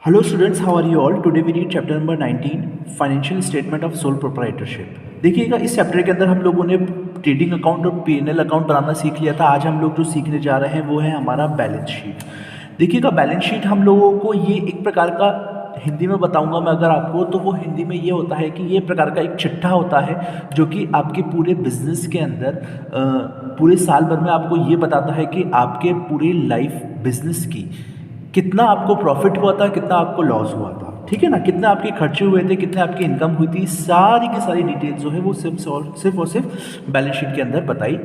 Hello students, how are you all? Today we read chapter number 19, financial statement of sole proprietorship. देखिएगा इस chapter के अंदर हम लोगों ने ट्रेडिंग अकाउंट और पीएनएल अकाउंट बनाना सीख लिया था। आज हम लोग जो सीखने जा रहे हैं वो है हमारा बैलेंस शीट। देखिएगा बैलेंस शीट हम लोगों को ये एक प्रकार का, हिंदी में बताऊंगा मैं अगर आपको, तो वो हिंदी में ये होता है कि ये प्रकार का एक चिट्ठा होता है जो कि आपके पूरे बिजनेस के अंदर पूरे साल भर में आपको ये बताता है कि आपके पूरे लाइफ बिजनेस की कितना आपको प्रॉफिट हुआ था, कितना आपको लॉस हुआ था, ठीक है ना, कितने आपके खर्चे हुए थे, कितने आपकी इनकम हुई थी, सारी की सारी डिटेल्स जो है वो सिर्फ और सिर्फ बैलेंस शीट के अंदर बताई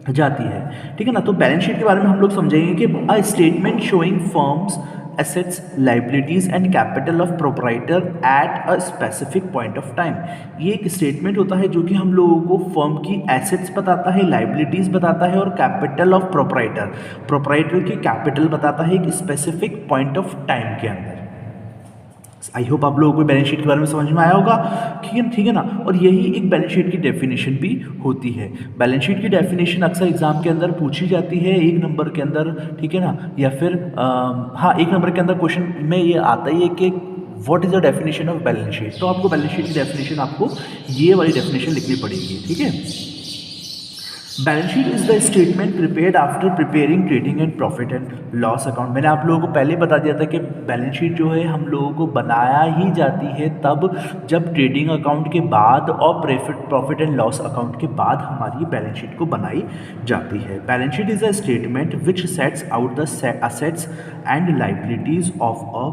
जाती है, ठीक है ना। तो बैलेंस शीट के बारे में हम लोग समझेंगे कि a statement showing firms assets, liabilities and capital of proprietor at a specific point of time। ये एक स्टेटमेंट होता है जो कि हम लोगों को फर्म की एसेट्स बताता है, लाइबिलिटीज बताता है और कैपिटल ऑफ प्रोप्राइटर की कैपिटल बताता है एक स्पेसिफिक पॉइंट ऑफ टाइम के अंदर। आई होप आप लोगों को बैलेंस शीट के बारे में समझ में आया होगा, ठीक है ना। और यही एक बैलेंस शीट की डेफिनेशन भी होती है। बैलेंस शीट की डेफिनेशन अक्सर एग्जाम के अंदर पूछी जाती है एक नंबर के अंदर, ठीक है ना, या फिर हाँ, एक नंबर के अंदर क्वेश्चन में ये आता ही है कि what is the definition of balance sheet. तो आपको बैलेंस शीट की डेफिनेशन, आपको ये वाली डेफिनेशन लिखनी पड़ेगी, ठीक है। Balance sheet is the statement prepared after preparing trading and profit and loss account. मैंने आप लोगों को पहले बता दिया था कि बैलेंस शीट जो है हम लोगों को बनाया ही जाती है तब जब ट्रेडिंग अकाउंट के बाद और प्रॉफिट एंड लॉस अकाउंट के बाद हमारी बैलेंस शीट को बनाई जाती है। Balance sheet is a statement which sets out the assets and liabilities of a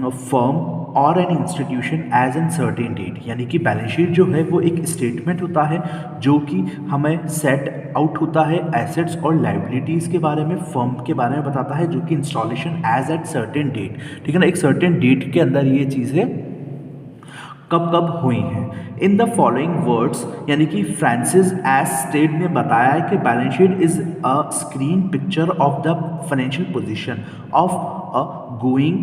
firm or an institution as on certain date. यानी कि बैलेंस शीट जो है वो एक स्टेटमेंट होता है जो कि हमें सेट आउट होता है एसेट्स और लाइबिलिटीज़ के बारे में, फर्म के बारे में बताता है, जो कि installation as at certain date, ठीक है ना, एक सर्टेन डेट के अंदर ये चीज़ें कब कब हुई हैं। इन द फॉलोइंग वर्ड्स, यानी कि फ्रांसिस एस्टेड ने बताया है कि balance sheet is a screen picture of the financial position of a going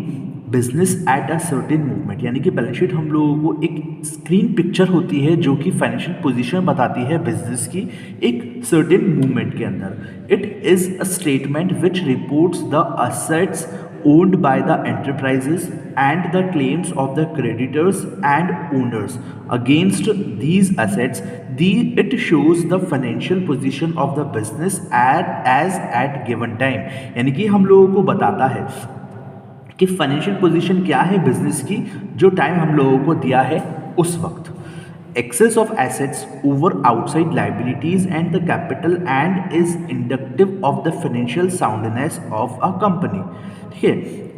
business at a certain movement. यानी कि बैलेंस शीट हम लोगों को एक स्क्रीन पिक्चर होती है जो कि फाइनेंशियल पोजीशन बताती है बिजनेस की एक सर्टेन मूवमेंट के अंदर। It is a statement which reports the assets owned by the enterprises and the claims of the creditors and owners against these assets. It shows the financial position of the business as at given time। यानी कि हम लोगों को बताता है कि financial position क्या है बिजनेस की जो टाइम हम लोगों को दिया है उस वक्त। Excess of assets over outside liabilities and the capital and is indicative of the financial soundness of a company। ठीक है,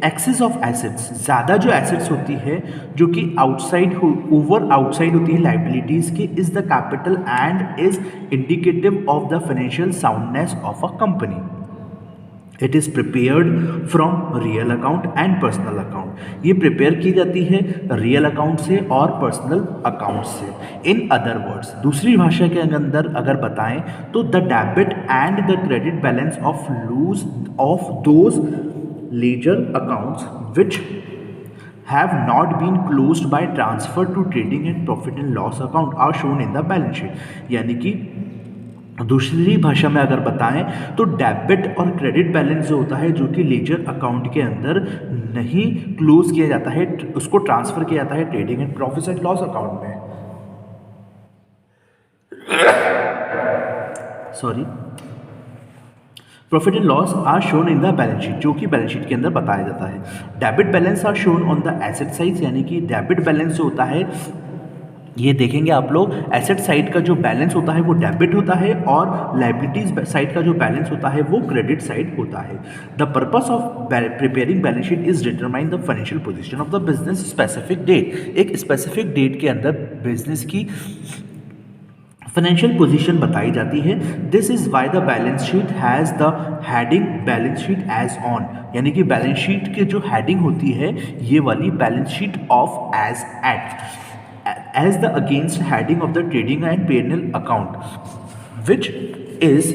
एक्सेस ऑफ एसेट्स, ज़्यादा जो एसेट्स होती है जो कि आउटसाइड ओवर आउटसाइड होती है लाइबिलिटीज़ की, is the capital and is indicative of the financial soundness of a company. It is prepared from real account and personal account. ये प्रिपेयर की जाती है रियल अकाउंट से और पर्सनल अकाउंट से। इन अदर वर्ड्स, दूसरी भाषा के अंदर अगर बताएं तो the debit and the credit balance of those ledger accounts which have not been closed by transfer to trading and profit and loss account are shown in the balance sheet। यानी कि दूसरी भाषा में अगर बताएं तो डेबिट और credit balance जो होता है जो कि लेजर अकाउंट के अंदर नहीं क्लोज किया जाता है, उसको ट्रांसफर किया जाता है trading and profit and loss account में। Sorry, profit and loss are shown in the balance sheet, जो कि बैलेंस शीट के अंदर बताया जाता है। Debit balance are shown on the asset side. यानी कि डेबिट बैलेंस जो होता है, ये देखेंगे आप लोग, एसेट साइड का जो बैलेंस होता है वो डेबिट होता है और लाइबिलिटीज साइड का जो बैलेंस होता है वो क्रेडिट साइड होता है। The purpose of preparing balance sheet is determine the financial position of the business specific date. एक स्पेसिफिक डेट के अंदर बिजनेस की फाइनेंशियल पोजीशन बताई जाती है। This is why the balance sheet has the heading balance sheet as on. यानी कि balance sheet की जो हेडिंग होती है ये वाली balance sheet of as at as the against heading of the trading and P&L account, which is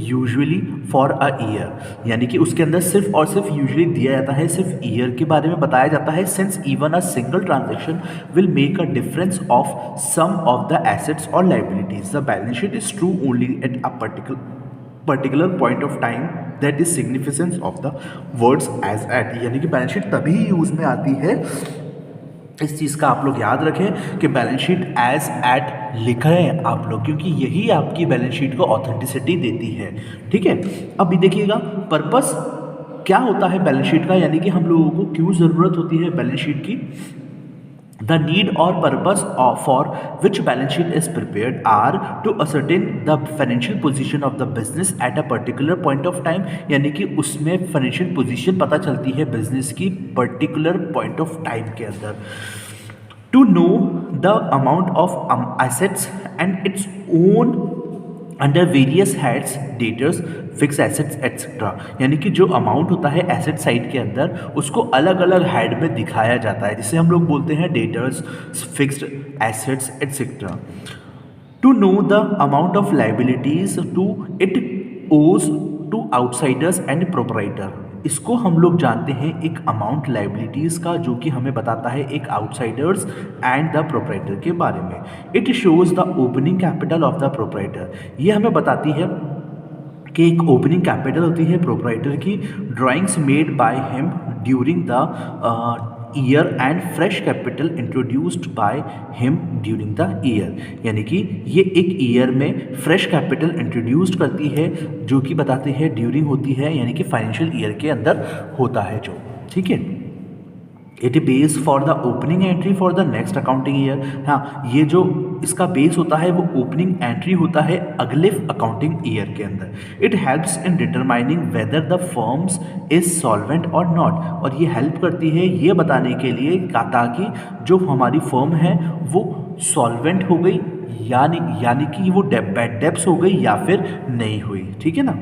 usually for a year। यानी कि उसके अंदर सिर्फ और सिर्फ यूजुअली दिया जाता है, सिर्फ ईयर के बारे में बताया जाता है। Since even a single transaction will make a difference of some of the assets or liabilities, the balance sheet is true only at a particular particular point of time that is significance of the words as at, यानी कि balance sheet तभी use में आती है, इस चीज़ का आप लोग याद रखें कि बैलेंस शीट एज एट लिख रहे हैं आप लोग, क्योंकि यही आपकी बैलेंस शीट को ऑथेंटिसिटी देती है। ठीक है, अभी देखिएगा पर्पस क्या होता है बैलेंस शीट का, यानी कि हम लोगों को क्यों ज़रूरत होती है बैलेंस शीट की। The need or purpose for which balance sheet is prepared are to ascertain the financial position of the business at a particular point of time, यानी कि उसमें फाइनेंशियल पोजीशन पता चलती है बिजनेस की पर्टिकुलर पॉइंट ऑफ टाइम के अंदर। To know the amount of assets and its own under various heads, debtors, fix assets etcetera, यानी कि जो अमाउंट होता है एसेट साइड के अंदर उसको अलग अलग हेड में दिखाया जाता है, जिसे हम लोग बोलते हैं debtors, fixed assets etcetera. To know the amount of liabilities to it owes to outsiders and proprietor, इसको हम लोग जानते हैं एक अमाउंट लाइबिलिटीज़ का, जो कि हमें बताता है एक आउटसाइडर्स एंड द प्रोपराइटर के बारे में। It shows the opening capital of the proprietor, ये हमें बताती है कि एक ओपनिंग कैपिटल होती है प्रोपराइटर की, drawings made by him during the year and fresh capital introduced by him during the year, यानी कि ये एक ईयर में फ्रेश कैपिटल इंट्रोड्यूस्ड करती है, जो कि बताती है ड्यूरिंग होती है, यानी कि फाइनेंशियल ईयर के अंदर होता है जो। ठीक है, it base for the opening entry for the next accounting year, हाँ ये जो इसका बेस होता है वो ओपनिंग एंट्री होता है अगले अकाउंटिंग ईयर के अंदर। It helps in determining whether the firms is solvent और नॉट, और ये हेल्प करती है ये बताने के लिए ताकि जो हमारी फर्म है वो सॉल्वेंट हो गई यानी कि वो बैड डेब्ट्स हो गई या फिर नहीं हुई। ठीक है ना।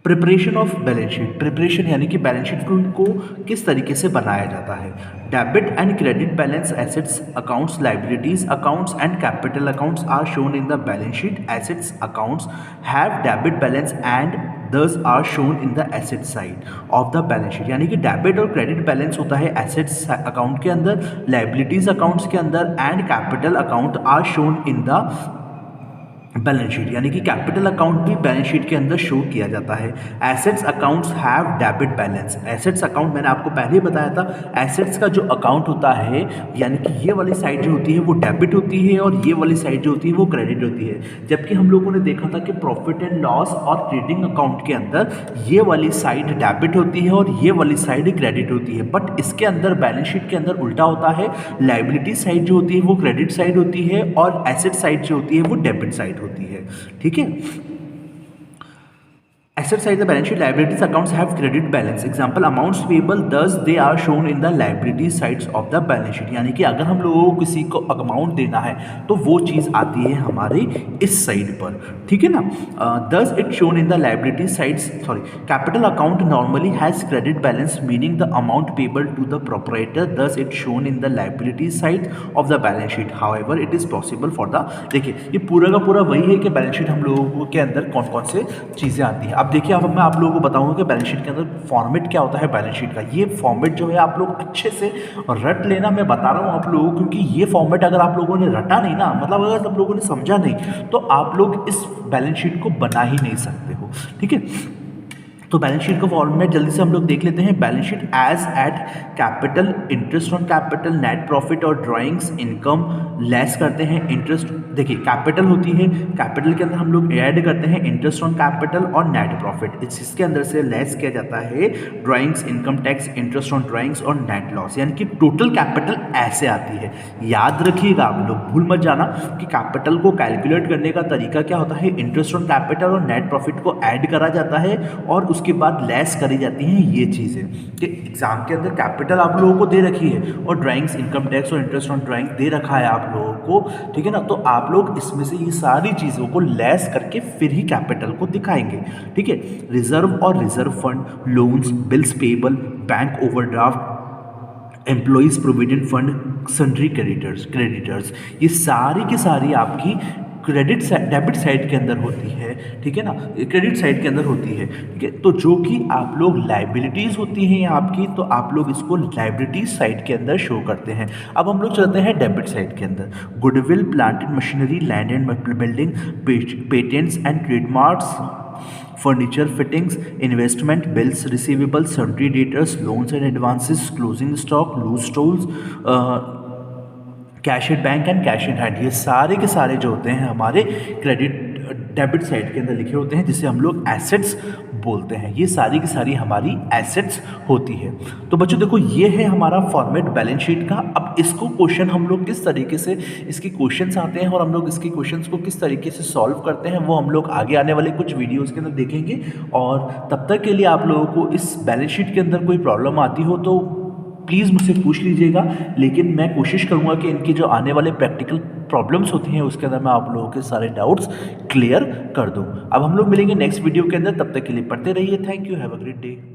Preparation of balance sheet, preparation यानी कि बैलेंस शीट को किस तरीके से बनाया जाता है। Debit and credit balance, assets accounts, liabilities accounts and capital accounts are shown in the balance sheet. Assets accounts have debit balance and these are shown in the asset side of the balance sheet, यानी कि debit और credit balance होता है assets account के अंदर, liabilities accounts के अंदर and capital account are shown in the balance sheet, यानी कि कैपिटल अकाउंट भी बैलेंस शीट के अंदर शो किया जाता है। Assets accounts have debit balance, assets account मैंने आपको पहले ही बताया था, एसेट्स का जो अकाउंट होता है यानी कि ये वाली साइड जो होती है वो डेबिट होती है और ये वाली साइड जो होती है वो क्रेडिट होती है। जबकि हम लोगों ने देखा था कि प्रॉफिट एंड लॉस और ट्रेडिंग अकाउंट के अंदर ये वाली साइड डेबिट होती है और ये वाली साइड क्रेडिट होती है, बट इसके अंदर बैलेंस शीट के अंदर उल्टा होता है। लाइबिलिटी साइड जो होती है वो क्रेडिट साइड होती है और एसेट साइड जो होती है वो डेबिट साइड होती है। ठीक है, asset side the balance sheet, liabilities accounts have credit balance, example amounts payable, thus they are shown in the liability sides of the balance sheet, यानी कि अगर हम लोगों को किसी को अमाउंट देना है तो वो चीज़ आती है हमारे इस साइड पर। ठीक है ना। thus it shown in the liability sides, sorry, capital account normally has credit balance meaning the amount payable to the proprietor, thus it shown in the liability side of the balance sheet, however it is possible for the, देखिए ये पूरा का पूरा वही है कि balance sheet हम लोगों के अंदर कौन कौन से चीज़ें आती हैं। अब देखिए, अब मैं आप लोगों को बताऊंगा कि बैलेंस शीट के अंदर फॉर्मेट क्या होता है बैलेंस शीट का। ये फॉर्मेट जो है आप लोग अच्छे से रट लेना, मैं बता रहा हूँ आप लोगों को, क्योंकि ये फॉर्मेट अगर आप लोगों ने रटा नहीं ना, मतलब अगर आप लोगों ने समझा नहीं तो आप लोग इस बैलेंस शीट को बना ही नहीं सकते हो। ठीक है, तो बैलेंस शीट का फॉर्मेट जल्दी से हम लोग देख लेते हैं। Balance sheet as at capital, interest on capital, net profit और ड्राइंग्स, इनकम लेस करते हैं इंटरेस्ट। देखिए कैपिटल होती है, कैपिटल के अंदर हम लोग ऐड करते हैं इंटरेस्ट ऑन कैपिटल और नेट प्रॉफिट, इसके अंदर से लेस किया जाता है drawings, income tax, interest on drawings और नेट लॉस, यानी कि टोटल कैपिटल ऐसे आती है। याद रखिएगा आप लोग, भूल मत जाना कि कैपिटल को कैलकुलेट करने का तरीका क्या होता है, इंटरेस्ट ऑन कैपिटल और नेट प्रॉफिट को ऐड करा जाता है और उसके बाद लेस करी जाती हैं ये चीज़ें। कि एग्जाम के अंदर कैपिटल आप लोगों को दे रखी है और ड्राइंग्स, इनकम टैक्स और इंटरेस्ट ऑन ड्राइंग दे रखा है आप लोगों को। ठीक है ना, तो आप लोग इसमें से ये सारी चीज़ों को लेस करके फिर ही कैपिटल को दिखाएंगे। ठीक है, रिजर्व और reserve fund, loans, bills payable, bank overdraft, employees provident fund, sundry creditors, ये सारी की सारी आपकी डेबिट साइड के अंदर होती है, ठीक है ना, क्रेडिट साइड के अंदर होती है, ठीक है। तो जो कि आप लोग लाइबिलिटीज़ होती हैं आपकी, तो आप लोग इसको लाइबिलिटीज साइड के अंदर शो करते हैं। अब हम लोग चलते हैं डेबिट साइड के अंदर। Goodwill, plant and machinery, land and building, patents and trademarks, furniture fittings, investment, bills receivable, sundry debtors, loans and advances, closing stock, loose tools, cash at bank and cash in hand, ये सारे के सारे जो होते हैं हमारे क्रेडिट डेबिट साइड के अंदर लिखे होते हैं, जिसे हम लोग एसेट्स बोलते हैं। ये सारी की सारी हमारी एसेट्स होती है। तो बच्चों देखो, ये है हमारा फॉर्मेट बैलेंस शीट का। अब इसको क्वेश्चन हम लोग किस तरीके से इसके क्वेश्चंस आते हैं और हम लोग इसके क्वेश्चंस को किस तरीके से सॉल्व करते हैं, वो हम लोग आगे आने वाले कुछ वीडियोस के अंदर देखेंगे। और तब तक के लिए आप लोगों को इस बैलेंस शीट के अंदर कोई प्रॉब्लम आती हो तो प्लीज़ मुझसे पूछ लीजिएगा, लेकिन मैं कोशिश करूंगा कि इनकी जो आने वाले प्रैक्टिकल प्रॉब्लम्स होती हैं उसके अंदर मैं आप लोगों के सारे डाउट्स क्लियर कर दूं। अब हम लोग मिलेंगे नेक्स्ट वीडियो के अंदर, तब तक के लिए पढ़ते रहिए। Thank you, have a great day.